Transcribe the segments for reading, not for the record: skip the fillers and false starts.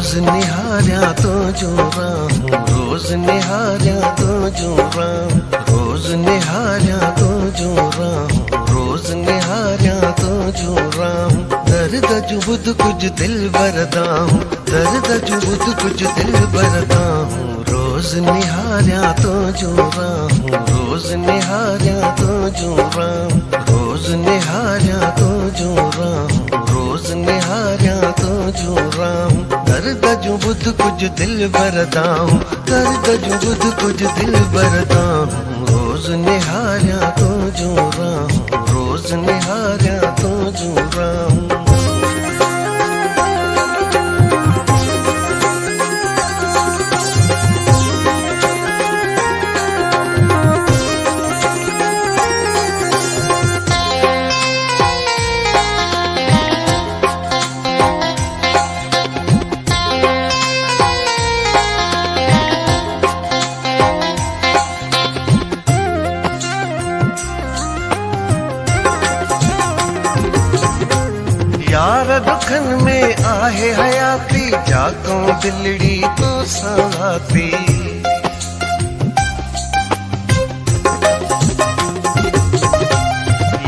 रोज निहारिया तो जोरा हूँ, रोज निहारिया तो जोरा, रोज निहारिया तो जोरा हूँ, रोज निहारिया तो जोरा हूँ। दर्द जुबुद कुछ दिल बरदा हूँ, दर्द जुबुद कुछ दिल बरदा हूँ। रोज निहारिया तो जोरा हूँ, रोज निहारिया तो जोरा, रोज निहारिया तो जोरा हूँ, रोज निहारिया तो जोरा हूँ। दर्द जुबुद कुछ दिल बरदा हूँ, दर्द जुबुद कुछ दिल बरदा हूँ। रोज निहारिया तो जोरा हूँ, रोज निहारिया तो जोरा हूँ। यार दुखन में आहे हयाती, जाको दिलड़ी तो संगाती।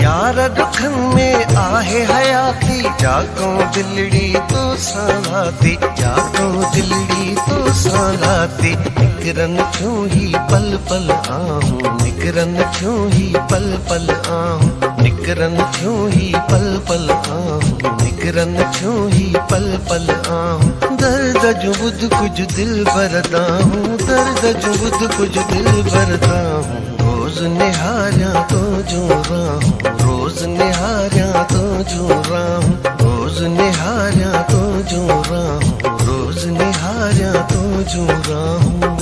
यार दुखन में आहे हयाती, जाको दिलड़ी तो संगाती, जाको दिलड़ी तो संगाती। निकरन क्यों ही पल पल आहूं, निकरन क्यों ही पल पल आहूं, निकरन क्यों ही पल पल आहूं, निकरन क्यों ही पल पल आहूं। दर्द जुबुद कुछ दिल बरदा हूँ, दर्द जुबुद कुछ दिल बरदा हूँ। रोज निहारिया तो जोरा हूँ, रोज निहारिया तो जोरा हूँ, रोज निहारिया तो जोरा हूँ, रोज निहारिया तो जोरा हूँ।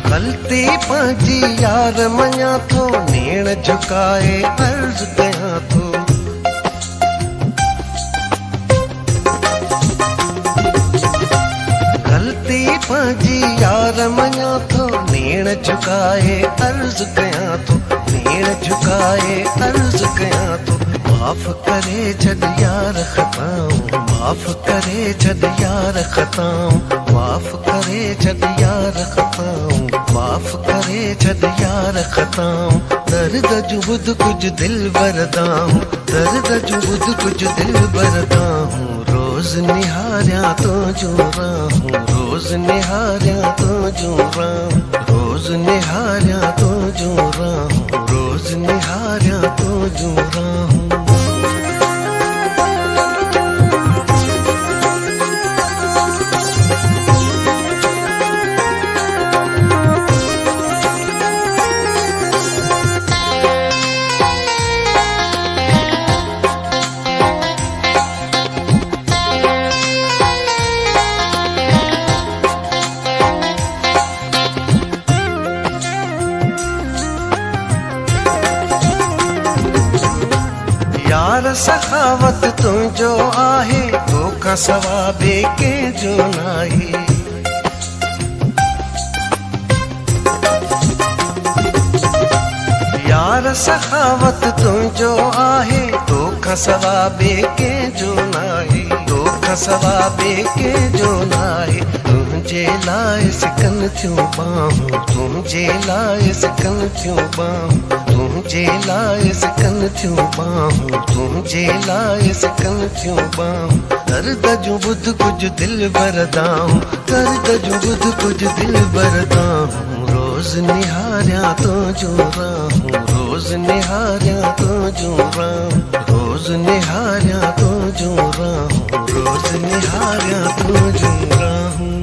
गलती पंहिंजी यार मञा थो, नेण झुकाए अर्ज कयां थो। गलती पंहिंजी यार मञा थो, नेण झुकाए अर्ज कयां थो, नेण झुकाए अर्ज कयां थो। माफ़ करे छॾ यार ख़ताऊं, माफ़ करे छॾ यार ख़ताऊं, माफ़ करे छॾ यार ख़ताऊं, माफ़ करे छॾ यार ख़ताऊं। दर्द जुबुद कुछ दिल बरदा हूँ, दर्द जुबुद कुछ दिल बरदा हूँ। रोज निहारिया तो जोरा हूँ, रोज निहारिया तो जोरा, रोज निहारिया तो जोरा हूँ, रोज निहारिया तो जोरा हूँ। यार सखावत तुंहिंजो आहे, तोखां सवा ॿिए कंहिंजो नाहे। यार सखावत तुंहिंजो आहे, तोखां सवा ॿिए कंहिंजो नाहे, तोखां सवा ॿिए कंहिंजो नाहे। तुंहिंजे लाइ सिकन थियूं ॿाहूं, तुंहिंजे लाइ सिकन थियूं ॿाहूं, तुंहिंजे लाइ सिकन थियूं ॿाहूं, तुंहिंजे लाइ सिकन थियूं ॿाहूं। दर्द जुबुद कुछ दिल बरदा हूँ, दर्द जुबुद कुछ दिल बरदा हूँ। रोज निहारिया तो जोरा हूँ, रोज निहारिया तो जोरा, रोज निहारिया तो जोरा हूँ, रोज निहारिया तो जोरा हूँ।